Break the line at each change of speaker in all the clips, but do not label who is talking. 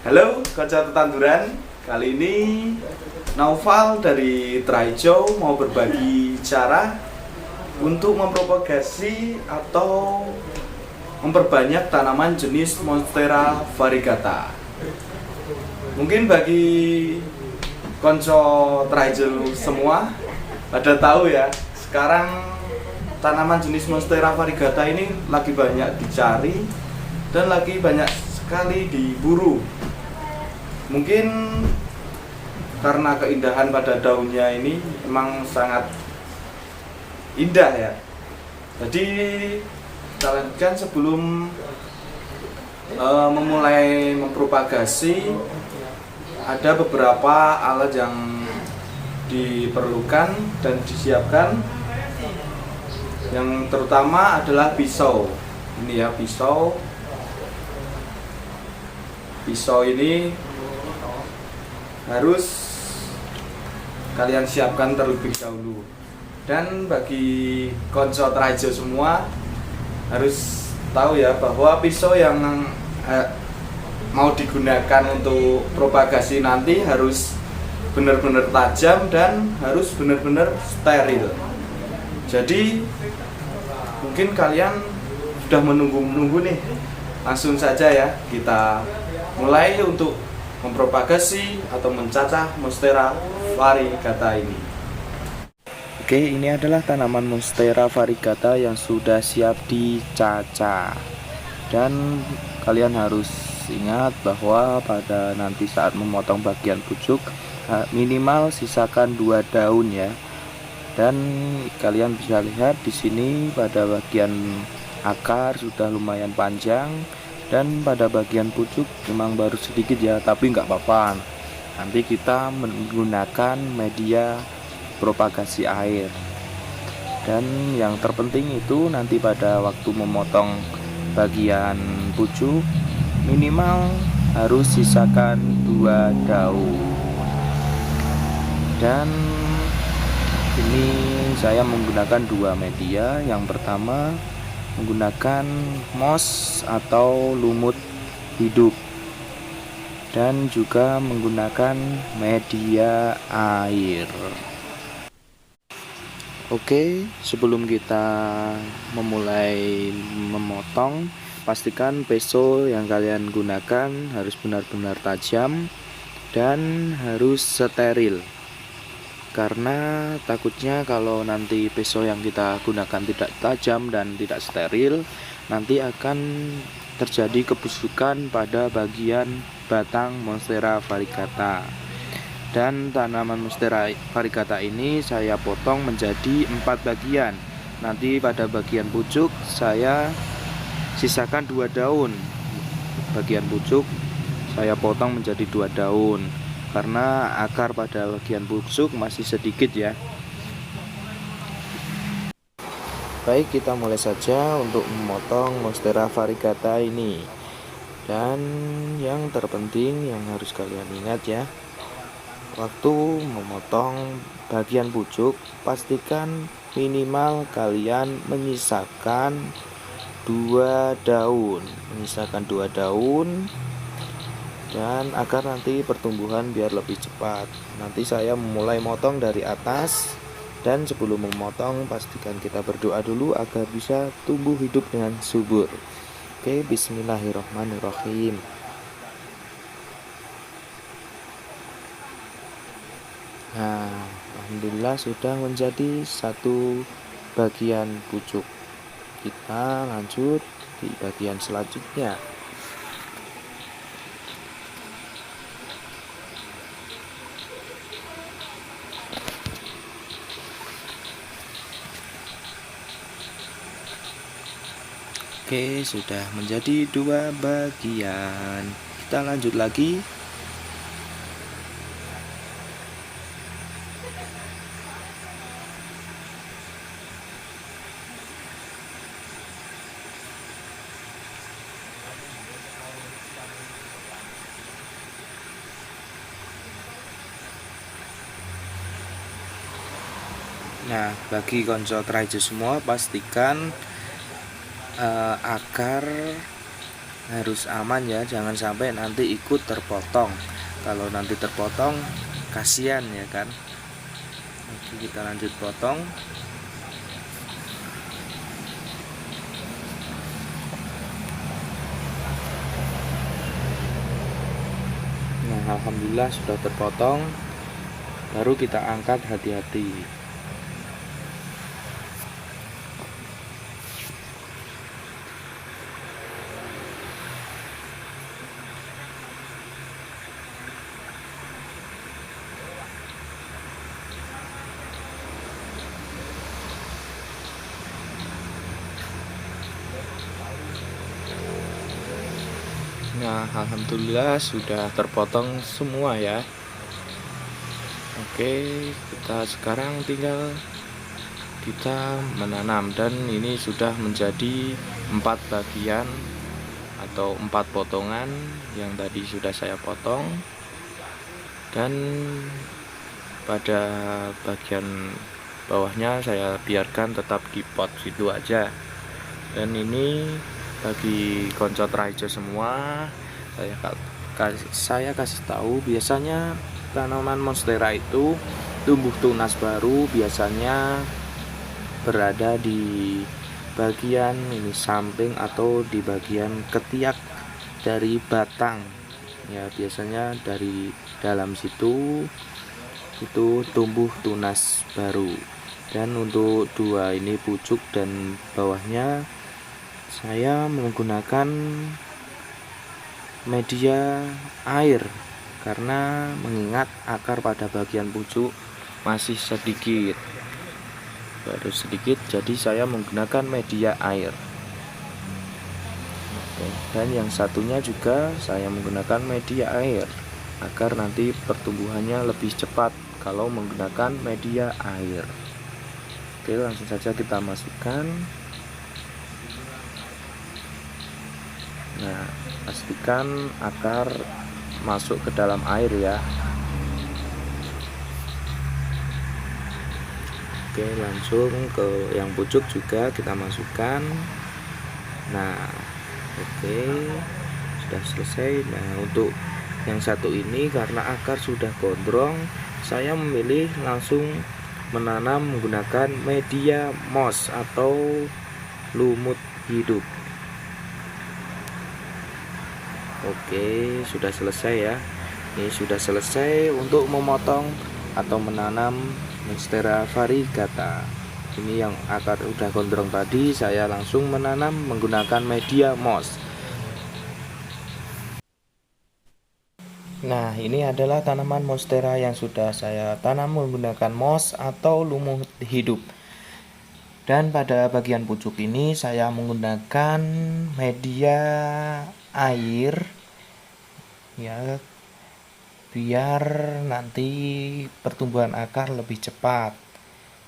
Halo, konco tetanduran. Kali ini Naufal dari Traijo mau berbagi cara untuk mempropagasi atau memperbanyak tanaman jenis Monstera variegata. Mungkin bagi konco Traijo semua pada tahu ya, sekarang tanaman jenis Monstera variegata ini lagi banyak dicari dan lagi banyak sekali diburu. Mungkin karena keindahan pada daunnya ini memang sangat indah ya. Jadi kita lanjutkan sebelum memulai mempropagasi, ada beberapa alat yang diperlukan dan disiapkan. Yang terutama adalah pisau. Ini ya pisau. Pisau ini harus kalian siapkan terlebih dahulu. Dan bagi konco Traijo semua harus tahu ya bahwa pisau yang mau digunakan untuk propagasi nanti harus benar-benar tajam dan harus benar-benar steril. Jadi mungkin kalian sudah menunggu-menunggu nih. Langsung saja ya kita mulai untuk mempropagasi atau mencacah Monstera variegata ini. Oke, ini adalah tanaman Monstera variegata yang sudah siap dicacah. Dan kalian harus ingat bahwa pada nanti saat memotong bagian pucuk minimal sisakan 2 daun ya. Dan kalian bisa lihat di sini pada bagian akar sudah lumayan panjang. Dan pada bagian pucuk memang baru sedikit ya, tapi nggak apa-apa. Nanti kita menggunakan media propagasi air. Dan yang terpenting itu nanti pada waktu memotong bagian pucuk minimal harus sisakan 2 daun. Dan ini saya menggunakan 2 media. Yang pertama menggunakan moss atau lumut hidup dan juga menggunakan media air. Oke, sebelum kita memulai memotong, pastikan pisau yang kalian gunakan harus benar-benar tajam dan harus steril. Karena takutnya kalau nanti pisau yang kita gunakan tidak tajam dan tidak steril, nanti akan terjadi kebusukan pada bagian batang Monstera variegata. Dan tanaman Monstera variegata ini saya potong menjadi 4 bagian. Nanti pada bagian pucuk saya sisakan 2 daun. Bagian pucuk saya potong menjadi 2 daun. Karena akar pada bagian pucuk masih sedikit ya. Baik, kita mulai saja untuk memotong Monstera variegata ini. Dan yang terpenting yang harus kalian ingat ya, waktu memotong bagian pucuk pastikan minimal kalian menyisakan 2 daun. Dan agar nanti pertumbuhan biar lebih cepat. Nanti saya memulai motong dari atas. Dan sebelum memotong pastikan kita berdoa dulu agar bisa tumbuh hidup dengan subur. Oke, bismillahirrahmanirrahim. Nah, alhamdulillah sudah menjadi 1 bagian pucuk. Kita lanjut di bagian selanjutnya. Oke, sudah menjadi 2 bagian. Kita lanjut lagi. Nah, bagi konco Traijo semua pastikan akar
harus aman ya, jangan sampai nanti ikut terpotong. Kalau nanti terpotong kasihan ya kan. Oke, kita lanjut potong. Nah, alhamdulillah sudah terpotong. Baru kita angkat hati-hati. Nah, alhamdulillah sudah terpotong semua ya. Oke, kita sekarang tinggal kita menanam, dan ini sudah menjadi 4 bagian atau 4 potongan yang tadi sudah saya potong. Dan pada bagian bawahnya saya biarkan tetap di pot situ aja. Dan ini bagi konco hijau semua, saya kasih tahu, biasanya tanaman monstera itu tumbuh tunas baru biasanya berada di bagian ini samping atau di bagian ketiak dari batang ya, biasanya dari dalam situ itu tumbuh tunas baru. Dan untuk dua ini pucuk dan bawahnya saya menggunakan media air karena mengingat akar pada bagian pucuk masih sedikit, baru sedikit, jadi saya menggunakan media air. Dan yang satunya juga saya menggunakan media air agar nanti pertumbuhannya lebih cepat kalau menggunakan media air. Oke, langsung saja kita masukkan. Nah, pastikan akar masuk ke dalam air ya. Oke, langsung ke yang pucuk juga kita masukkan. Nah, oke, sudah selesai. Nah, untuk yang satu ini karena akar sudah gondrong, saya memilih langsung menanam menggunakan media moss atau lumut hidup. Oke, sudah selesai ya. Ini sudah selesai untuk memotong atau menanam Monstera variegata. Ini yang akar udah gondrong tadi, saya langsung menanam menggunakan media moss. Nah, ini adalah tanaman monstera yang sudah saya tanam menggunakan moss atau lumut hidup. Dan pada bagian pucuk ini saya menggunakan media air ya, biar nanti pertumbuhan akar lebih cepat.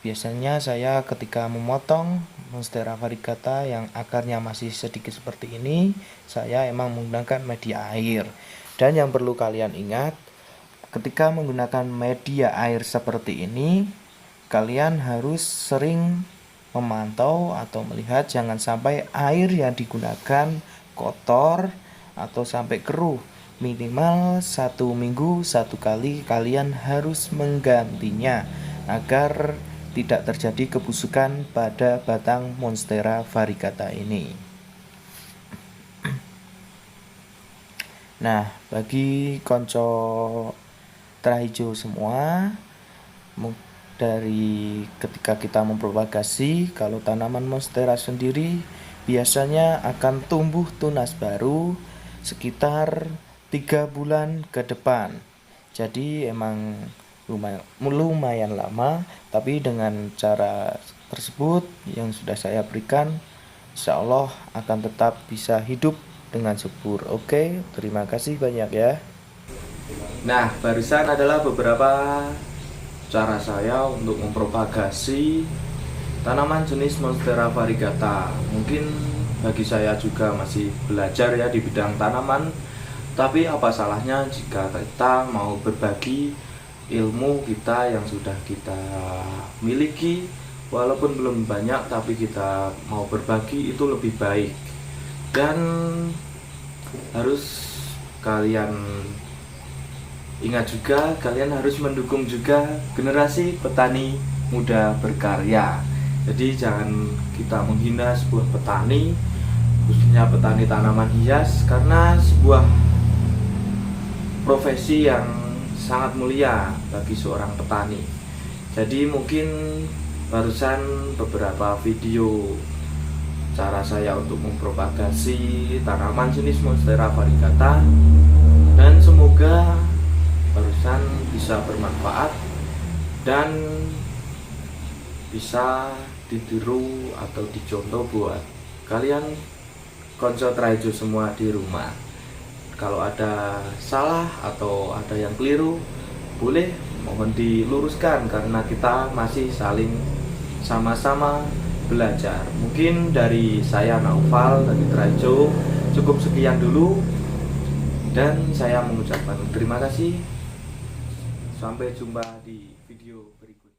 Biasanya saya ketika memotong Monstera variegata yang akarnya masih sedikit seperti ini, saya emang menggunakan media air. Dan yang perlu kalian ingat, ketika menggunakan media air seperti ini, kalian harus sering memantau atau melihat jangan sampai air yang digunakan kotor atau sampai keruh. Minimal 1 minggu 1 kali kalian harus menggantinya agar tidak terjadi kebusukan pada batang Monstera variegata ini. Nah, bagi konco hijau semua, dari ketika kita mempropagasi, kalau tanaman monstera sendiri biasanya akan tumbuh tunas baru sekitar 3 bulan ke depan. Jadi emang lumayan lama, tapi dengan cara tersebut yang sudah saya berikan, insya Allah akan tetap bisa hidup dengan subur. Oke, terima kasih banyak ya.
Nah, barusan adalah beberapa cara saya untuk mempropagasi tanaman jenis Monstera variegata. Mungkin bagi saya juga masih belajar ya di bidang tanaman, tapi apa salahnya jika kita mau berbagi ilmu kita yang sudah kita miliki, walaupun belum banyak tapi kita mau berbagi itu lebih baik. Dan harus kalian ingat juga, kalian harus mendukung juga generasi petani muda berkarya. Jadi jangan kita menghina sebuah petani, khususnya petani tanaman hias, karena sebuah profesi yang sangat mulia bagi seorang petani. Jadi mungkin barusan beberapa video cara saya untuk mempropagasi tanaman jenis Monstera variegata, dan semoga barusan bisa bermanfaat dan bisa ditiru atau dicontoh buat kalian konco traijo semua di rumah. Kalau ada salah atau ada yang keliru, boleh mohon diluruskan karena kita masih saling sama-sama belajar. Mungkin dari saya Naufal dari Traijo cukup sekian dulu, dan saya mengucapkan terima kasih. Sampai jumpa di video berikutnya.